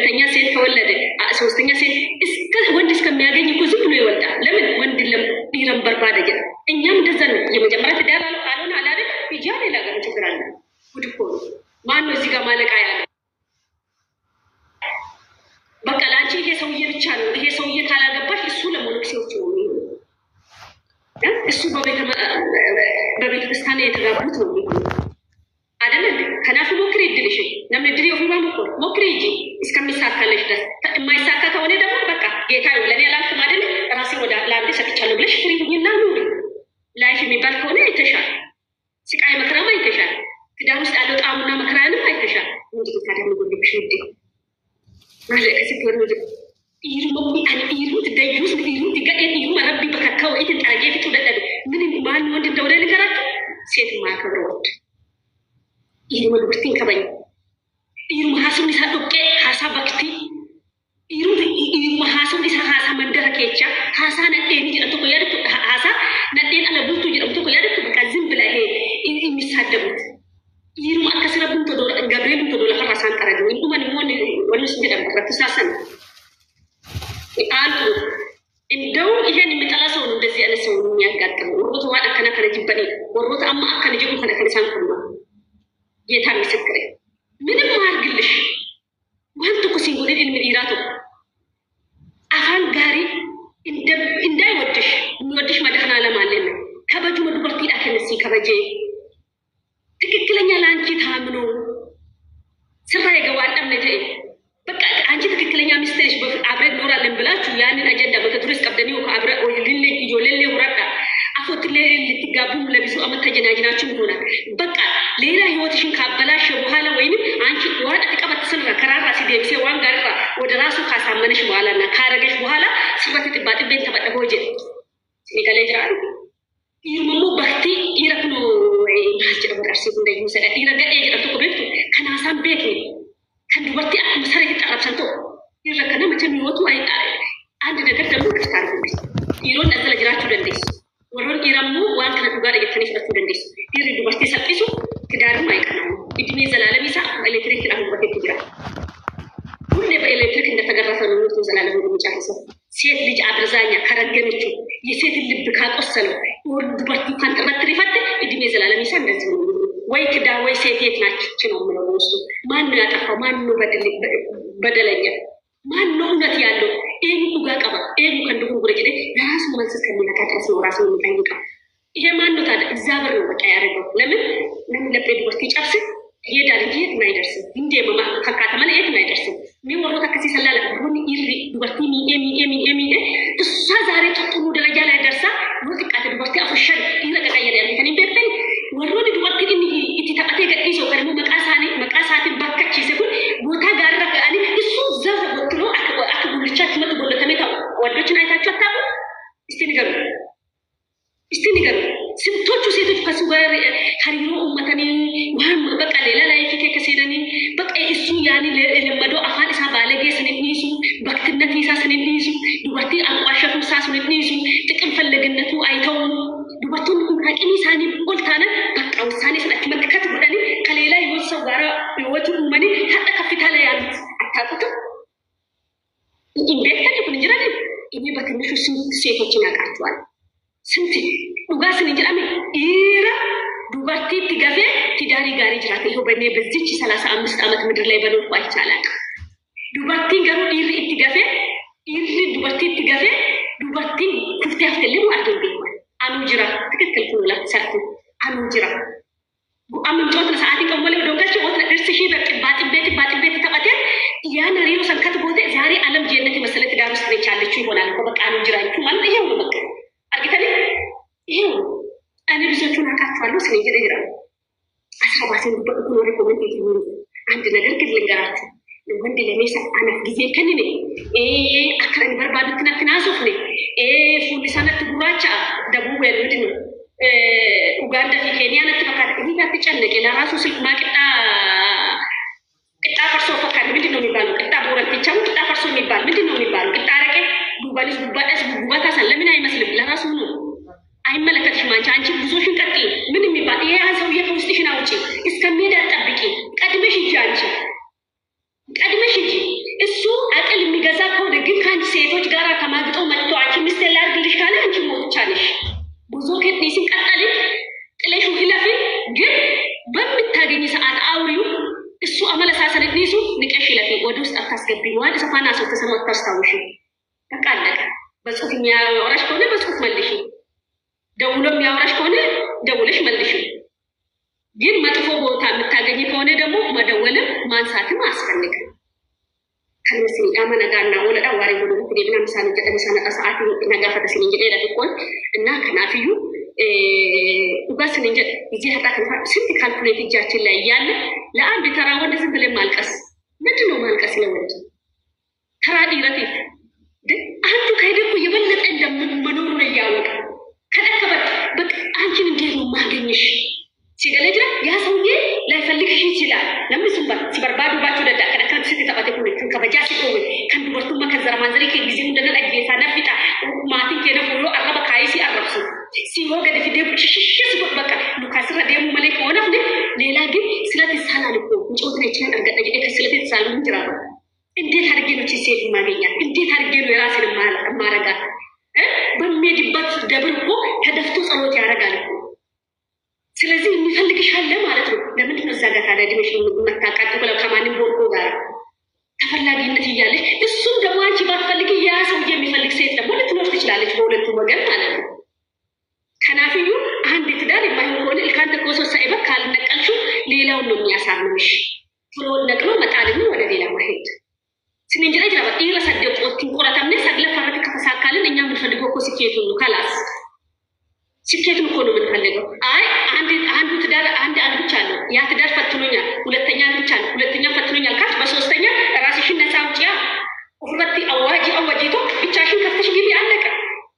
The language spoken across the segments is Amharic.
ተኛ ሴት ከወለደ ሶስተኛ ሴት እስከ ወንድ እስከሚያገኝ እኮ ዝም ብሎ ይወልዳል። ለምን ወንድ ዲረም በርባደጀ እኛም እንደዛ ነው። የመጀመሪያ ትዳር አልሆነ አላለ ሂጂ ሌላ ጋር ችግር አለ። ጉድ እኮ ማን ነው እዚህ ጋር ማለቃ ያለ? በቃ ላንቺ ይሄ ሰውዬ ብቻ ነው። ይሄ ሰውዬ ካላገባሽ እሱ ለሞኖክሲዎች ነው እሱ በቤተ ክርስቲያን የተጋቡት ነው አይደለም። ከናፉ ሞክሪ እድልሽ ለምን ድሪ ኦፊማ ሞክሪ እንጂ እስከሚሳካለሽ ድረስ የማይሳካ ከሆነ ደግሞ በቃ ጌታ ነው ለኔ አላልኩም አይደል ራሴ ወደ ላንተ ሰጥቻለሁ ብለሽ ፍሪኝና ኑሪ። ላይፍ የሚባል ከሆነ አይተሻል። ስቃይ መከራም አይተሻል። ትዳር ውስጥ ያለው ጣሙና መከራንም አይተሻል። እንዴ ታዲያ ምን ጎልብሽ እንዴ ማለት ከዚህ ወር ነው ይሩም አን ይሩ ትደዩስ ይሩ ትገደ ይሩ ረቢ በከካው እት ታጌ ፍጡ ደደብ ምን ማን ወንድ እንደሆነ ንገራችሁ። ሴት ማከብረው ይሩ ወልብርቲን ከበኝ ይሩ ሀሰብ ሊሳዶቄ ሀሳብ በክቲ ይሩ ሀሰብ ሊሳ ሀሳ መንደረ ኬቻ ሀሳ ነዴን ጅረቱ ቆያድቱ ሀሳ ነዴን አለቡቱ ጅረቱ ቆያድቱ በቃ ዝም ብላ ይሄ የሚሳደቡት ይሩ አከስረብን ተዶላ ገብርኤል ተዶላ ሀራሳን ቀረኝ ይቁማን ወንስ እንደም ተሳሰን አሉ እንደው ይሄን የሚጠላ ሰው ነው እንደዚህ አይነት ሰው የሚያጋጥመው። ወሮት ዋዳ ከና ከነጅበኔ ወሮት አማ አከነ ጅሩ ከነ ከነሳን ኩማ ጌታ ምስክሬ ምንም አርግልሽ ወንቱ ኩሲንጎዴ ኢራቶ አፋን ጋሪ እንዳይወድሽ የሚወድሽ መድህና ለማለት ነው። ከበጁ መድበርቲ ዳከነሲ ከበጄ ትክክለኛ ላንቺ ታምኖ ስራ የገዋል አምነቴ በቃ አንቺ ትክክለኛ ሚስትሽ አብረን ኖራለን ብላችሁ ያንን አጀንዳ በተድረስ ቀብደኒው ከአብረ ወይልል ይጆለል ወራዳ አፎት ለልትጋቡም ለብዙ አመት ተጀናጅናችሁ ይሆናል። በቃ ሌላ ህይወትሽን ካበላሽ በኋላ ወይንም አንቺ ወራዳ ተቀበተ ስለራ ከራራ ሲደብሴ ዋንጋራ ወደ ራሱ ካሳመነሽ በኋላና ካረገሽ በኋላ ስበት ጥባጥ ቤት ተበጠበ ወጀ ሲገለጅራል ይርሙ በክቲ ይረክኑ ማጅረ ወራሲ እንደይ ሙሰዳ ይረገደ ይረቱ ኩቤቱ ከናሳም ቤት ነው ከንዱበርቲ መሰረ ይጣራብሰንቶ ይረከነ መቼም ይወጡ አንድ ነገር ደግሞ ክርስታን ይሮን ነዘለ ጅራችሁ ደንዴስ ወሮን ይራሙ ዋን ከነቱ ጋር እየተነሳችሁ ደንዴስ ይሪ ዱበርቲ ሰጥይሱ ትዳርም አይቀርም። እድሜ ዘላለም ይሳ ኤሌክትሪክ አሁን ይጅራ ሁሌ በኤሌክትሪክ እንደተገረፈ ነው ነው ዘላለም የሚጨርሰው። ሴት ልጅ አብዛኛ ከረገመችው የሴት ልብ ካቆሰለው ዱበርቲ ካንጠረት ይፈት እድሜ ዘላለም ይሳ እንደዚህ ነው ወይ ትዳ ወይ ሴት የት ናችሁ ነው ምለው ወስዱ ማን ነው ያጠፋው? ማን ነው በደለኛ? ማን ነው እውነት ያለው? ይሄ ሁሉ ጋቀባ ይሄ ከንዱን ጉረጭ ለራሱ መልስ ከሚነካ ድረስ ነው ራሱ የሚጠይቀው። ይሄ ማን ነው ታዲያ? እግዚአብሔር ነው በቃ ያደረገው። ለምን ለፕሬዲቦስቲ ጨርስ ይሄዳል እንጂ የት አይደርስም። እንዴ ማማ ተካተመለ የት አይደርስም። ሚወሮ ተከሲ ሰላላ ሁሉ ይሪ ዱበርቲ ሚ እሷ ዛሬ ጥሩ ደረጃ ላይ ደርሳ ወጥቃት ዱበርቲ አፈሸል ይረቀቀየለ ያለከኒ ቤተኝ ወሮን ዱበርቲ እቲ ተቀቴ ገዲሶ ከርሙ መቃሳቲ ባከቺ ሲኩን ቦታ ጋረቀ አኒ እሱ ዘፍ ወጥሎ አክቡልቻት መጥ ቦለተሜታ ወዶችን አይታችሁ አታቁ። እስቲ ንገሩ ስንቶቹ ሴቶች ከሱ ጋር ሀሪሮ ኡመተኒ ዋም በቃ ሌላ ላይ ፊከ ከሰደኒ በቃ እሱ ያኒ ለመዶ አፋን ኢሳ ባለጌ ስንኒሱ በክትነት ኢሳ ስንኒሱ ዱበርቲ አቋሸፉ ሳስንኒሱ ጥቅም ፈለግነቱ አይተው ዱበቱን አቂኒ ሳኒ ኦልታነ በቃ ውሳኔ ስለክ መከት ወደኒ ከሌላ ይወሰው ጋራ ይወቱ ማኒ ሀጣ ከፍታ ላይ ያሉት አታቁት ኢንቤክተን ይሁን እንጀራለ እኔ በትንሹ ስንት ሴቶችን ያውቃቸዋል። ስንት ዱጋስን እንጀራለ ኢራ ዱበርቲ ትገፈ ትዳሪ ጋር ይጅራተ ይሁ በኔ በዚች 35 አመት ምድር ላይ በኖርኩ አይቻላል። ዱበርቲ ገሩ ኢሪ ትገፈ ኢሪ ዱበርቲ ትገፈ ዱበርቲ ክፍት ያፈልም አድርገ አኑጅራ ትክክል ኩላ ሰርኩ አኑጅራ አምን ጦት ለሰዓት ቀመለ ወደንከች ወት ለርስ ሺ ባጥ ቤት ተቀተ ያን ሪዮ ሰንከት ቦቴ ዛሬ ዓለም ጀነት መሰለ ትዳር ውስጥ ነቻለች ይሆናል እኮ በቃ አኑጅራችሁ ማለት ይሄው ነው በቃ አርግተኒ ይሄው እኔ ብዙዎቹን አውቃቸዋለሁ። ስለዚህ ይላል አስባሰን በቁጥሩ ሪኮመንድ ይሁን አንድ ነገር ግን ልንገራችሁ ወንድ ለሜሳ አናት ጊዜ ከነኔ አከረን በርባዱትና ተናሶፍ ነኝ ፉሊሳነት ጉራቻ ደቡብ ወልድን ኡጋንዳ ኬንያ ነት በቃ ይሄ ተጨነቀ ለራሱ ስልክ ማቅጣ ቅጣ ፈርሶ ፈካድ ምንድነው የሚባለው? ቅጣ ቦረን ብቻው ቅጣ ፈርሶ የሚባል ምንድነው የሚባለው? ቅጣ አረቄ ዱባሊስ ዱባዳስ ዱባታ ሰለምን አይመስልም ለራሱ ነው አይመለከትሽም። አንቺ ብዙሽን ቀጥ ምን የሚባል ይሄ አንሰው የውስጥሽን አውጪ እስከሚሄድ ጠብቂ። ቀድመሽ እንጂ አንቺ ቀድመሽ እንጂ እሱ አቅል የሚገዛ ከሆነ ግን ከአንቺ ሴቶች ጋር ከማግጠው መጥቶ አንቺ ሚስት ላድርግልሽ ካለ አንቺ ሞትቻለሽ። ብዙ ከጥኒስን ቀጠል ጥለሹ ሂለፊ ግን በምታገኝ ሰዓት አውሪው እሱ አመለሳሰል ጥኒሱ ንቀሽ ሂለፊ ወደ ውስጥ አታስገቢ ነው አዲስ አበባ ሰው ተሰማ ታስታውሽ። በቃ አለቀ። በጽሁፍ የሚያወራሽ ከሆነ በጽሁፍ መልሽ፣ ደውሎ የሚያወራሽ ከሆነ ደውለሽ መልሽ። ግን መጥፎ ቦታ የምታገኝ ከሆነ ደግሞ መደወልም ማንሳትም አያስፈልግም። ከነስኒ አመነጋና ወለዳ ዋሪ ወደ ለምና ምሳሌ ተጠምሳና ሰዓት ነጋፈተ ሲንጀ ሌላ ትቆይ እና ከናፊዩ በስን እንጀ እዚህ ሀጣ ስንት ካልኩሌት እጃችን ላይ ያለ ለአንድ ተራ ወንድ ዝም ብለን ማልቀስ ምንድነው? ማልቀስ ለወንድ ተራ ዲረቲፍ አንዱ ከሄደኩ የበለጠ እንደምንመኖሩ ነው ያወቀ ከደከበት በቃ አንቺን እንዴት ነው ማገኝሽ ሲገለጅ ያ ሰውዬ ላይፈልግሽ ይችላል። ለምን ሲበርባዱ ባችሁ ደዳ ከደከት ስትተባተ ኩልቹ ከበጃ ሲቆይ ከንዱ ወርቱ መከዘራ ማንዘሪ ከጊዜው እንደነ አየሳ ነፍጣ ማቲን ከነፉሎ አረባ ካይሲ አረብሱ ሲወገ ደፍዴ ሽሽሽ በቃ ሉካስ ረደሙ መለክ ሆነፍ ሌላ ግን ስለተ ሳላል እኮ እንጮት ነው ይችላል አርገጠ ስለተ ሳሉ እንጅራባ እንዴት አድርጌ ነው ሴት ማገኛት? እንዴት አድርጌ ነው የራስን ማረጋት? በሚሄድበት ደብር እኮ ተደፍቶ ጸሎት ያደርጋል እኮ። ስለዚህ የሚፈልግሽ አለ ማለት ነው። ለምንድን ነው እዛ ጋር ታዲያ ድመሽ መታቃጥ ብለው ከማንም ቦርኮ ጋር ተፈላጊነት እያለች እሱም ደግሞ አንቺ ባትፈልግ ያ ሰውዬ የሚፈልግ ሴት ደግሞ ልትኖር ትችላለች፣ በሁለቱ ወገን ማለት ነው። ከናፍዩ አንድ ትዳር የማይሆን ከሆነ ልካንተ ኮሶ ሳይበ ካልነቀልሽው ሌላውን ነው የሚያሳምንሽ። ቶሎ ነቅሎ መጣልን ወደ ሌላ ማሄድ ስንጀራ ጅራባ ኢላ ሰደቆት ቁራታምነ ሰግለ ፈረክ ከተሳካልን እኛ የምንፈልገው እኮ ስኬቱን ነው። ካላስ ስኬቱን እኮ ነው የምንፈልገው። አይ አንዱ ትዳር አንድ ብቻ ነው ያ ትዳር ፈትኖኛል፣ ሁለተኛ ብቻ ነው ሁለተኛ ፈትኖኛል ካች በሶስተኛ ራስሽን ነፃ አውጪያ ወፍረቲ አዋጂቶ ብቻሽን ከፍተሽ ግቢ አለቀ።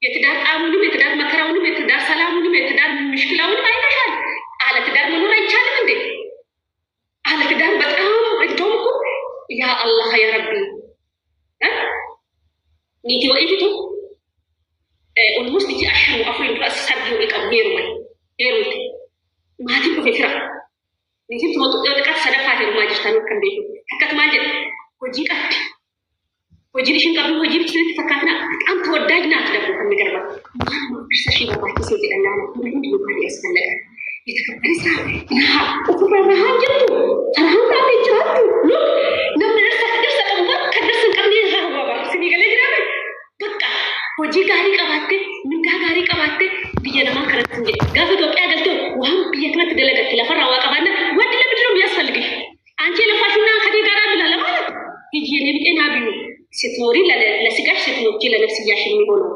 የትዳር ጣሙንም የትዳር መከራውንም የትዳር ሰላሙንም የትዳር ምሽክላውንም አይተሻል። አለ ትዳር መኖር አይቻልም እንዴ? አለ ትዳር በጣም እንደውም እኮ ያ አላህ ያ ረቢ نيتي وإيتو المسلم أشهر وأفرين رأس سبيه ويقام هيرومي ما هتبقى فكرة نيتي تقول صدفات الماجر تانو كان بيتو حكات ماجر وجيب شين قبل وجيب تسلت فكاتنا أم توداجنا تدبو كم مقربا ما برساشي باباكي سيدي ألانا ما يمكن يبقى يسمى لك يتكبر إسرع نها أفرا نهان جدو فرهان تابي جاتو نم نرسك أمبر كدرسن قبل يزرع بابا سني قال جرامي بقى وجي غاري قباتي منها غاري قباتي بيجي نما كرتنجي غافي توقع قلتو وهم بيجنا تدلقت لفرع واقبانا ودي لبدرم يسفلقي أنتي لفاشونا خدي غارا بلا لمالك يجي نبقى نابيو ስትኖሪ ለስጋሽ ስትኖሪ ለነፍስያሽ የሚሆነው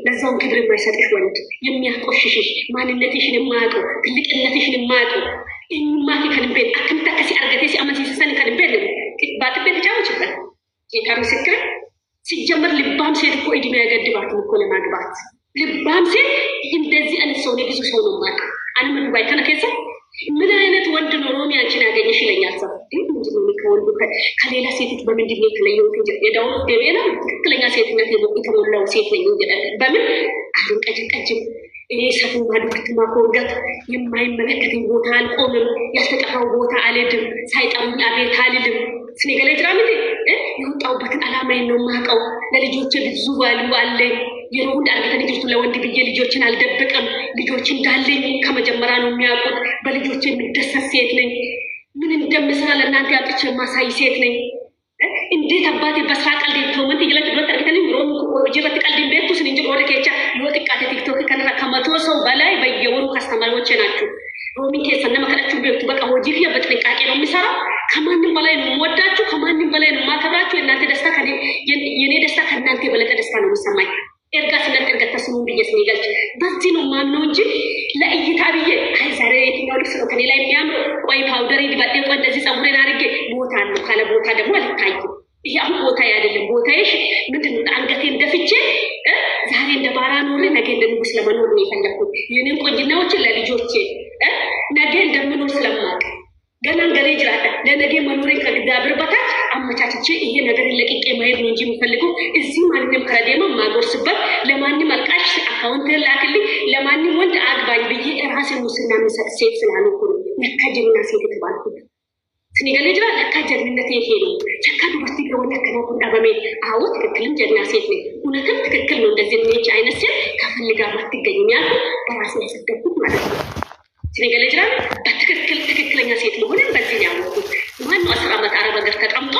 ለዛውን ክብር የማይሰጥሽ ወንድ የሚያቆሽሽሽ ማንነትሽን የማያውቀው ትልቅነትሽን የማያውቀው እማኪ ከልቤን አከምታከሲ አርገቴ ሲአመንሲ ሲሰን ከልቤን ባጥቤ ተጫወችበት ጌታ ምስክር ሲጀመር ልባም ሴት እኮ እድሜ ያገድባት እኮ ለማግባት ልባም ሴት እንደዚህ አይነት ሰው ነው ብዙ ሰው ነው ማለት አንተ ዱባይ ተነከሰ ምን አይነት ወንድ ነው ሮሚ አንቺን ያገኘሽ ይለኛል ሰው ምንድነው ከወንዱ ከሌላ ሴቶች በምንድን ነው የተለየው የዳው ገበና ትክክለኛ ሴትነት የተሞላው ሴት ነኝ በምን አልቀጭቀጭም እኔ ሰፉ ባዱ ከተማ ኮንጋት የማይመለከተኝ ቦታ አልቆምም ያስተጠራው ቦታ አልሄድም ሳይጠሩኝ አቤት አልልም ስኔገለ ድራምት የወጣውበትን አላማዬን ነው ማቀው ለልጆቼ ብዙ ባሉ አለኝ የሮን ዳርገተ ልጆች ለወንድ ብዬ ልጆችን አልደብቅም ልጆችን እንዳለኝ ከመጀመሪያ ነው የሚያውቁት በልጆቼ የሚደሰት ሴት ነኝ ምን እንደምሰራ ለእናንተ ያጥቼ ማሳይ ሴት ነኝ እንዴት አባቴ በስራ ቀልድ ተውመንት ይገለጥ ብሎ ተርክተንም ሮም ወጀበት ቀልድ ቤቱስ እንጂ ወደ ከቻ ይወጥቃተ ቲክቶክ ከነራ ከመቶ ሰው በላይ በየወሩ ካስተማሪዎች ናቸው ሮሚ ከሰነ መከራችሁ ቤቱ በቃ ወጂፊያ በጥንቃቄ ነው የሚሰራው ከማንም በላይ ነው ወዳችሁ ከማንም በላይ ነው ማከብራችሁ እናንተ ደስታ የኔ ደስታ ከእናንተ በለጠ ደስታ ነው የሚሰማኝ ኤርጋስ ለእርገት ተስሙ ብዬስ ነው በዚህ ነው ማምነው እንጂ ለእይታ ብዬ አይ ዛሬ የትኛው ልብስ ነው ከኔ ላይ የሚያምረው ቆይ ፓውደር ይባዴ ቆይ እንደዚህ ጸጉሬን አድርጌ ቦታ ነው ካለ ቦታ ደግሞ አልታይም ይሄ አሁን ቦታ አይደለም ቦታዬሽ ምንድነው አንገቴን ደፍቼ ዛሬ እንደ ባራ ኖር ነገ እንደ ንጉስ ለመኖር ነው የፈለኩት የኔን ቆንጅናዎች ለልጆቼ ነገ እንደምኖር ስለማውቅ ገና ገሬ ጅራታ ለነገ መኖሬን ከእግዚአብሔር በታች አመቻችቼ ይሄ ነገር ለቅቄ ማየት ነው እንጂ የምፈልገው እዚህ ማንንም ከረዴማ ማጎርስበት ለማንም አልቃሽ አካውንት ላክልኝ ለማንም ወንድ አግባኝ ብዬ ራሴን ሙስና መሰጥ ሴት ስላልኩ ለካ ጀግና ሴት ተባልኩት ስኒገለ ጅራ ለካ ጀግንነት ይሄ ነው ቸካዱ የሆነ ከነቁና በሜት አውት ትክክልም ጀግና ሴት ነኝ እውነትም ትክክል ነው እንደዚህ ነች አይነት ሴት ከፈልጋ ማትገኝም ያልኩ በራሴ ያሰደኩት ማለት ነው። ሲነገለጅራል ትክክለኛ ሴት መሆንን በዚህ ያወቁት ማነው 10 ዓመት አረብ ሀገር ተቀምጦ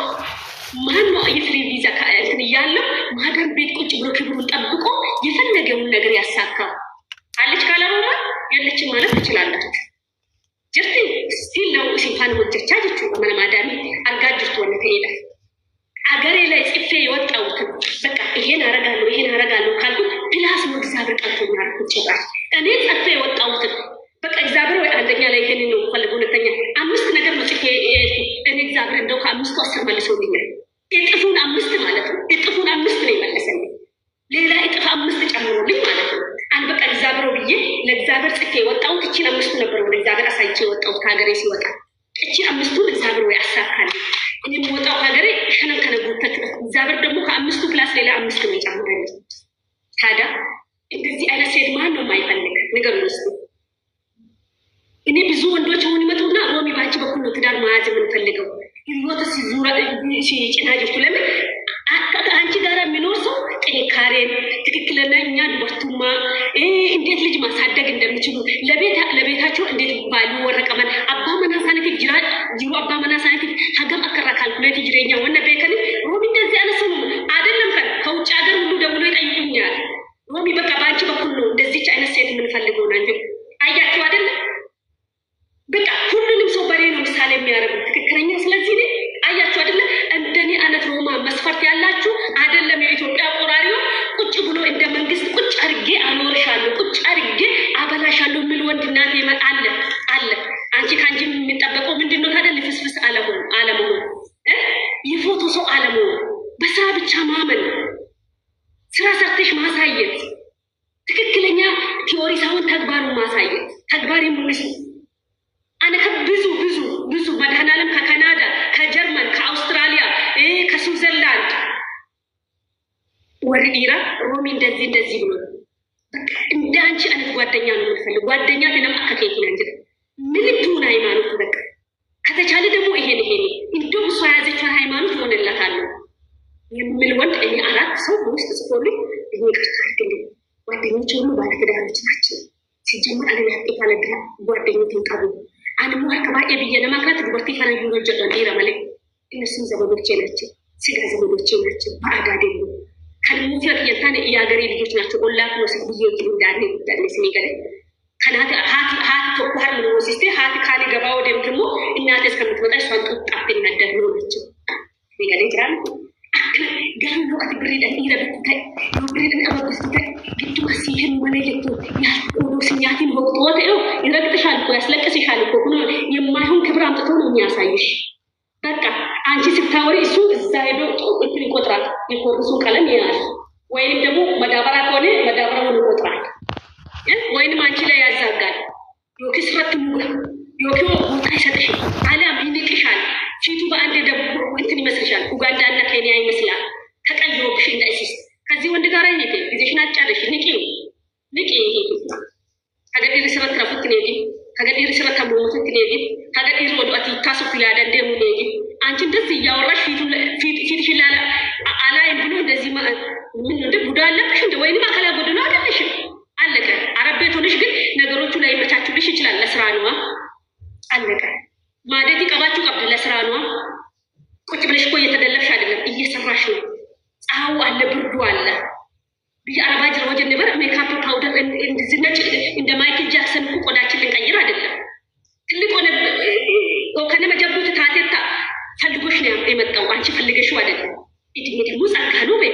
ማነው የፍሪ ቪዛ እንትን እያለው ማዳም ቤት ቁጭ ብሎ ክብሩን ጠብቆ የፈለገውን ነገር ያሳካው አለች ካላማ የለችም ማለት ትችላላችሁ። ጀርቲ ስቲል ነው ሲፋን ወጀቻ ጅቹ ማዳሚ አርጋጅቱ ወለ ተይዳ አገሬ ላይ ጽፌ የወጣሁት በቃ ይሄን አረጋለሁ ካልኩ ፕላስ ነው እግዚአብሔር ቀልቶኛ አልኩት ጭራሽ እኔ ጽፌ የወጣሁት በቃ እግዚአብሔር ወይ አንደኛ ላይ ይሄን ነው ፈልጎ ሁለተኛ 5 ነገር ነው ጽፌ እኔ እግዚአብሔር እንደው ከ5 10 መልሶልኛል። እጥፉን 5 ማለት ነው እጥፉን 5 ነው ይመለሰልኝ ሌላ እጥፍ 5 ጨምሮልኝ ማለት ነው። አንድ በቃ እግዚአብሔር ብዬ ለእግዚአብሔር ጽፌ የወጣሁት እቺን 5 ነበር ወደ እግዚአብሔር አሳይቼ የወጣሁት ከሀገሬ ሲወጣ እቺን 5ቱን እግዚአብሔር ወይ አሳካልኝ። እኔ የምወጣው ሀገሬ ሸነን ከነጉተት እግዚአብሔር ደግሞ ከ5ቱ ፕላስ ሌላ 5 ነው የጨምረልኝ። ታዲያ እንደዚህ አይነት ሴት ማን ነው የማይፈልግ ነገር ነው። እኔ ብዙ ወንዶች ሆን ይመጡና ሮሚ ባንቺ በኩል ነው ትዳር መያዝ የምንፈልገው ህይወት ሲዙራ ጭናጅቱ ለምን አንቺ ጋር የሚኖር ሰው ጥንካሬን ትክክለኛ ዱበርቱማ እንዴት ልጅ ማሳደግ እንደሚችሉ ለቤታቸው እንዴት ባሉ ወረቀመን አባ መናሳነት ጅሩ አባ መናሳነት ሀገም አከራ ካልኩሌት ጅሬኛ ወነ ቤከን ሮሚ እንደዚህ አነሱ አይደለም ከውጭ ሀገር ሁሉ ደውሎ ይጠይቁኛል። ሮሚ በቃ ባንቺ በኩል ነው እንደዚች አይነት ሴት የምንፈልገው ነው እንጂ አያችሁ አይደለም በቃ ሁሉንም ሰው በሬ ነው ምሳሌ የሚያደርጉት ትክክለኛ። ስለዚህ እኔ አያችሁ አይደለ እንደኔ አይነት ሮማ መስፈርት ያላችሁ አይደለም የኢትዮጵያ ቆራሪው ቁጭ ብሎ እንደ መንግስት ቁጭ አርጌ አኖርሻለሁ ቁጭ አርጌ አበላሻለሁ ምን ወንድናቴ አለ አንቺ ካንቺ የሚጠበቀው ምንድነው ታዲያ? ልፍስፍስ አለመሆን የፎቶ ሰው አለመሆን በስራ ብቻ ማመን ስራ ሰርተሽ ማሳየት ትክክለኛ ቲዮሪ ሳይሆን ተግባሩን ማሳየት ተግባሪ ሙሉስ አነ ብዙ መድኃኔዓለም ከካናዳ ከጀርመን ከአውስትራሊያ ከስዊዘርላንድ ወርዲራ ሮሚ እንደዚህ ብሎ በቃ እንደ አንቺ አይነት ጓደኛ ነው የምፈልግ ጓደኛ ተነማከከኝ እንጂ ምን ትሁን ሃይማኖት በቃ ከተቻለ ደግሞ ይሄን እንደው እሷ ያዘችው ሃይማኖት ሆነላታል የሚል ወንድ እኔ 4 ሰው ውስጥ ጽፎልኝ ይሄ ቅርታልኝ ጓደኞች ሁሉ ባለትዳሮች ናቸው ሲጀምር አለ ያጥፋለ ጓደኞች ተንቀሩ አንድ ሙሐ ከባኤ ብዬ ለማክራት ዱበርቲ ፈረንጁ ነው ጀጠን ይረመለ እነሱም ዘመዶቼ ናቸው ስጋ ዘመዶቼ ናቸው ባዕዳዴ ነው ከልሙ ፍቅር የታነ ያገሬ ልጆች ናቸው ኦላክ ነው ሲብዬ እንዳለ ሲሚገለ ከናተ ሃት ተቆሃር ነው ሲስቴ ሃት ካሊ ገባው ደምትሞ እናቴ እስከምትመጣ እሷን ጣጣ እንደነደር ነው ናቸው ይገለ ይችላል ገርሞ አትብሪደን ይረብታይ ብሪደን አበብስታይ ግዱ ሲህን ወለየቱ ያቆዶ ሲኛቲን ወቅቶት ይረግጥሻል እኮ ያስለቅስሻል እኮ የማይሆን ክብር አምጥቶ ነው የሚያሳይሽ። በቃ አንቺ ስታወሪ እሱ እዛ ሄዶ እንትን ይቆጥራል የኮርሱ ቀለም ይላል ወይም ደግሞ መዳበራ ከሆነ መዳበራውን ይቆጥራል ወይም አንቺ ላይ ያዛጋል ዮክስረት ሙጋ ዮኪዮ ቦታ ይሰጥሽ አላም ይንቅሻል ፊቱ በአንድ ደቡ እንትን ይመስልሻል ኡጋንዳ እና ኬንያ ይመስላል ተቀይሮብሽ እንዳይሲስ ከዚህ ወንድ ጋር አይነቴ ጊዜሽን አጫለሽ ንቂ ሀገር ሰበት ረፍት ነጂ ሀገር ሰበት ከሞት ነጂ ሀገር ወጣት ታሱፍ ያዳንደ ሙኔጂ አንቺ እንደዚህ ያወራሽ ፊትሽ ላይ አላይ ብሎ እንደዚህ ምን እንደ ቡዳ አለብሽ እንደ ወይንም አካላ ጎደሎ አይደለሽ አለቀ። አረቤት ሆነሽ ግን ነገሮቹ ላይ መቻችልሽ ይችላል ለስራ ነው አለቀ። ማደቲ ቀባችሁ ቀብለ ለስራ ነው ቁጭ ብለሽ እኮ እየተደለፍሽ አይደለም እየሰራሽ ነው። ፀሐዩ አለ ብርዱ አለ ቢአረባጅ ወጀ ነበር ሜካፕ ፓውደር እንደዚህ እንደ ማይክል ጃክሰን እኮ ቆዳችን ልንቀይር አይደለም ትልቅ ሆነ ከነ መጀቡት ታቴታ ፈልጎሽ ነው የመጣው አንቺ ፈልገሽው አይደለም። እድሜ ደግሞ ጸጋ ነው በይ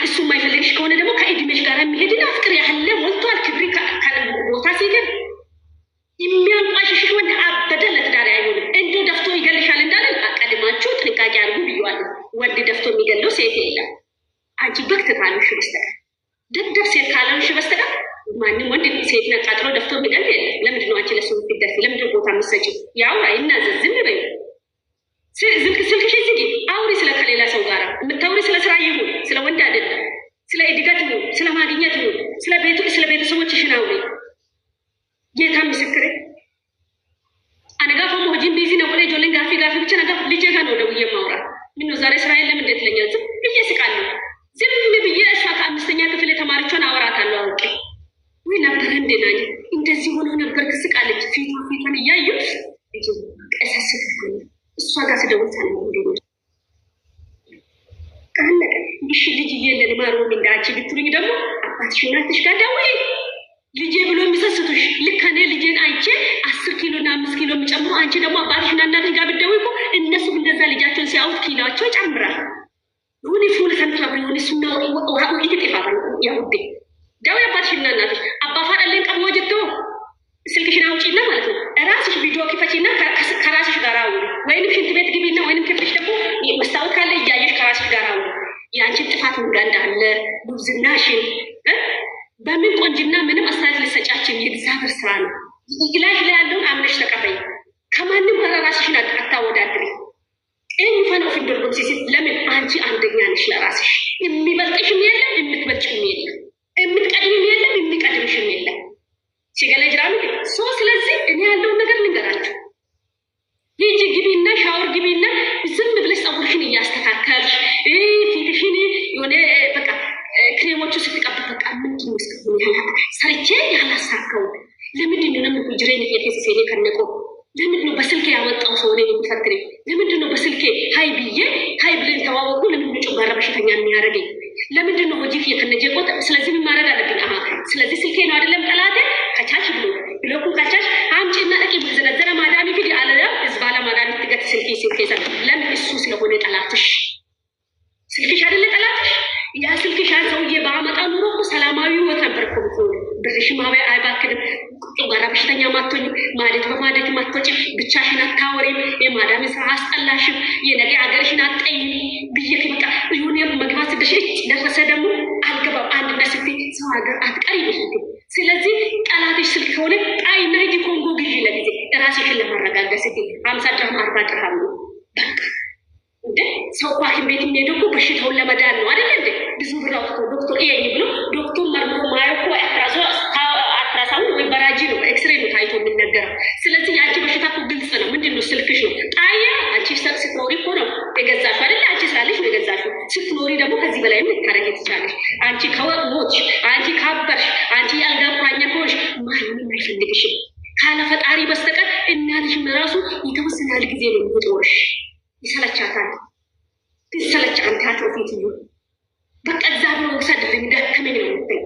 እሱ የማይፈልግሽ ከሆነ ደግሞ ከእድሜሽ ጋር የሚሄድና ፍቅር ያህለ ሞልቷል ክብሪ ቦታ ሲገር የሚያንቋሽሽ ወንድ አበደለ ትዳር አይሆንም እንደው ደፍቶ ይገልሻል እንዳለ አቀድማችሁ ጥንቃቄ አድርጉ ብየዋለሁ። ወንድ ደፍቶ የሚገለው ሴት የለም አንቺ በክት ካልሽ በስተቀር ደደብ ሴት ካልሽ በስተቀር ማንም ወንድ ሴት ነቃጥሎ ደፍቶ የሚገል የለም። ለምንድን ነው አንቺ ለሱ ትደፊ? ለምንድን ቦታ መስጪ? ያው አይናዘዝም በይ ስልክሽ ዝጊ አውሪ ስለ ከሌላ ሰው ጋር የምታውሪ ስለ ስራ ይሁን ስለ ወንድ አይደለም ስለ እድገት ይሁን ስለ ማግኘት ይሁን ስለ ቤተሰቦችሽ አውሪ። ጌታ ምስክሬ አነጋፎ ሞጂን ቢዚ ነው ቆሌ ጆለን ጋፊ ብቻ ነጋ ልጄ ጋር ነው ደውዬ ማውራት ምን ዛሬ እስራኤል ለምን እንዴት ለኛል ዝም ብዬ ስቃለሁ። ዝም ብዬ እሷ ከአምስተኛ ክፍል የተማሪቿን አወራታለሁ አውቄ ወይ ነበር እንደናኝ እንደዚህ ሆኖ ነበር ከስቃለች። ፊቷን እያየሁ ቀሰስት እሷ ጋር ስደውል ታለው ካለቀ እሺ ልጅ እየለን ማሩ እንዳንቺ ብትሉኝ ደግሞ አባትሽ እናትሽ ጋር ደውይ ልጄ ብሎ የሚሰስቱሽ ልክ እኔ ልጄን አይቼ 10 ኪሎ እና 5 ኪሎ የሚጨምሩ አንቺ ደግሞ አባትሽና እናትሽ ጋር ብትደውይ እኮ እነሱ እንደዛ ልጃቸውን ሲያውት ኪሎአቸው ይጨምራል። ሁሉ ፉል ሰንትራ ቢሆን እሱና ወራው ይተቀፋል ያውዴ ደውይ አባትሽና እናትሽ አባፋ አለን ቀሞ ወጅቶ ስልክሽን አውጪና ማለት ነው ራስሽ ቪዲዮ ክፈቺና ከራስሽ ጋር አውሪ ወይንም ሽንት ቤት ግቢና ወይንም ክፍልሽ ደግሞ መስታወት ካለ እያየሽ ከራስሽ ጋር አውሪ ያንቺ ጥፋት ምን ጋር እንዳለ ጉብዝናሽን በምን ቆንጅና ምንም አስተያየት ልትሰጫችን የእግዚአብሔር ስራ ነው። ይግላሽ ላይ ያለውን አምነሽ ተቀበይ። ከማንም ጋር ራስሽን አታወዳድሪ። ፈነው ፍንድርጉም ሲሲት ለምን አንቺ አንደኛ ነሽ ለራስሽ። የሚበልጥሽም የለም የምትበልጭም የለም የምትቀድምም የለም የሚቀድምሽም የለም። ሲገለጅራም ስለዚህ እኔ ያለውን ነገር ልንገራችሁ። ሂጂ ግቢና ሻወር ግቢና ዝም ብለሽ ፀጉርሽን እያስተካከልሽ ፊትሽን የሆነ በቃ ክሬሞቹ ስትቀብት በቃ ምንድን ነው ሰርቼ ያላሳካው ለምንድን ነው ጅሬን የቴሲሴኔ ከነቆ ለምንድን ነው በስልኬ ያወጣው ሰው ነው የሚፈትነኝ? ለምንድን ነው በስልኬ ሀይ ብለን ተዋወቁ ለምንድን ነው ጨጓራ በሽተኛ የሚያደርገኝ? ለምንድን ነው ወጂፍ የከነጀቆት? ስለዚህ ምን ማድረግ አለብኝ? ስለዚህ ስልኬ ነው አይደለም ጠላቴ ከቻች ብሎኩ ከቻች አምጪና እቂ ዘነዘረ ማዳሚ ፊት አለላ ዝባላ ማዳሚ ትገት ስልኬ ለምን እሱ ስለሆነ ጠላትሽ ስልክሽ አይደለ ጠላትሽ። ያ ስልክሻን ሰውዬ ባመጣ ኑሮ ሰላማዊ ህይወት ነበር እኮ ብርሽ ማባይ አይባክድም። ጨጓራ በሽተኛ ማቶኝ ማደት በማደት ማቶጭ ብቻሽን አታወሪም። የማዳም ስራ አስጠላሽም። የነገ አገርሽን አጠይ ብዬሽ በቃ ይሁን መግባት ስደሽ ደረሰ ደግሞ አልገባም አንድና ስቲ ሰው ሀገር አትቀሪ ይልክ። ስለዚህ ጠላትሽ ስልክ ሆነ ጣይና ሂጂ ኮንጎ ግዢ ለጊዜ ራስሽን ለማረጋጋት ስቲ 50 ድርሃም 40 ድርሃም ነው በቃ እንደ ሰው ሐኪም ቤት የሚሄደው እኮ በሽታውን ለመዳን ነው አይደል እንዴ? ብዙ ብር አውጥቶ ዶክተር ይሄኝ ብሎ ዶክተር መርምሮ ማየው አትራሳው ወይ በራጂ ነው ኤክስሬ ነው ታይቶ የሚነገረው። ስለዚህ ያንቺ በሽታ እኮ ግልጽ ነው። ምንድነው ስልክሽ ነው ጣያ አንቺ ስትኖሪ እኮ ነው የገዛሽው አይደል? አንቺ ስላለሽ ነው የገዛሽው። ስትኖሪ ደግሞ ከዚህ በላይ ምን ታረጊ ትችላለሽ? አንቺ ከወሞትሽ አንቺ ካበርሽ አንቺ ያልገባኝ ኮሽ ማንም አይፈልግሽም ካለ ፈጣሪ በስተቀር። እናትሽም ራሱ የተወሰነ ጊዜ ነው የምትኖርሽ። ይሰለቻታል አንተ አትሮፊት ነው በቃ እግዚአብሔር ወሰድልኝ ደከመኝ ነው የምትለው።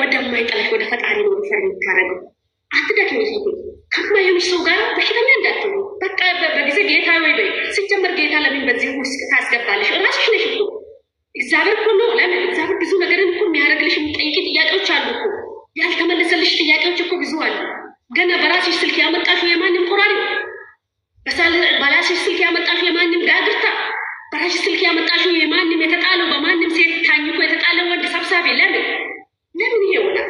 ወደ ማይጠላሽ ወደ ፈጣሪ ነው የምታረገው። አትደክም ይሄ ከማይሆንሽ ሰው ጋር በሽተኛ እንዳትሆኚ በቃ በጊዜ ጌታ ወይ በይ። ሲጀመር ጌታ ለምን በዚህ ውስጥ ታስገባለሽ? ራስሽ ነሽ እኮ እግዚአብሔር እኮ ነው። ለምን እግዚአብሔር ብዙ ነገርን እኮ የሚያደርግልሽ የሚጠይቂ ጥያቄዎች አሉ እኮ ያልተመለሰልሽ ጥያቄዎች እኮ ብዙ አሉ። ገና በራስሽ ስልክ ያመጣሽው የማንም ቆራሪ በራስሽ ስልክ ያመጣሽው የማንም ጋግርታ በራስሽ ስልክ ያመጣሽው የማንም የተጣለው በማንም ሴት ታኝኮ የተጣለ ወንድ ሰብሳቢ ለምን ይሆናል?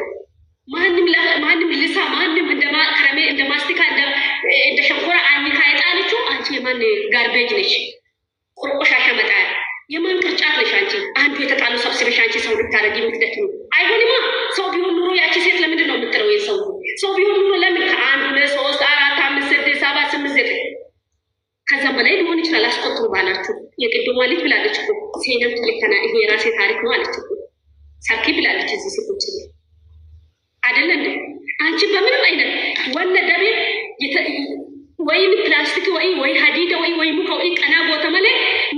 ማንም ልሳ ማንም እንደ ማከረሜ እንደ ማስቲካ እንደ ሸንኮራ አኝካ የጣለችው አንቺ የማን ጋርቤጅ ነሽ? ቆሻሻ መጣል የማን ቅርጫት ነሽ አንቺ? አንዱ የተጣለው ሰብስበሽ አንቺ ሰው ልታረጊ የምትደክሚ አይሆንማ። ሰው ቢሆን ኑሮ ያቺ ሴት ለምንድን ነው የምትጥለው? ሰው ቢሆን ኑሮ ለምን ከ1 2 3 4 5 6 7 8 9 ከዛም በላይ ሊሆን ይችላል። አስቆጥሩ ባላችሁ የቅድሟ ልጅ ብላለች እኮ ሴነም ትልከና ይሄ የራሴ ታሪክ ነው አለች እኮ ሳኪ ብላለች። እዚህ ሴቶች አይደለ እንዴ? አንቺ በምንም አይነት ወነ ደቤ ወይም ፕላስቲክ ወይ ሀዲድ ወይ ሙከ ወይ ቀና ቦታ መለ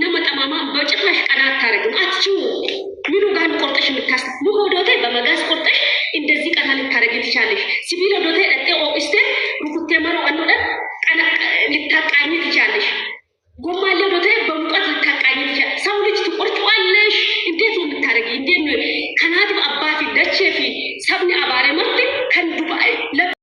ነመጠማማ በጭራሽ ቀና አታረግም። አትችው ምኑ ጋር ቆርጠሽ የምታስ ሙከ ዶቴ በመጋዝ ቆርጠሽ እንደዚህ ቀና ልታረግ ትቻለሽ። ሲቢሎ ዶቴ እጤ ኦክስቴ ሩኩቴ መሮ አንወደ ቀና ልታቃኝ ትቻለሽ። ጎማለ ዶቴ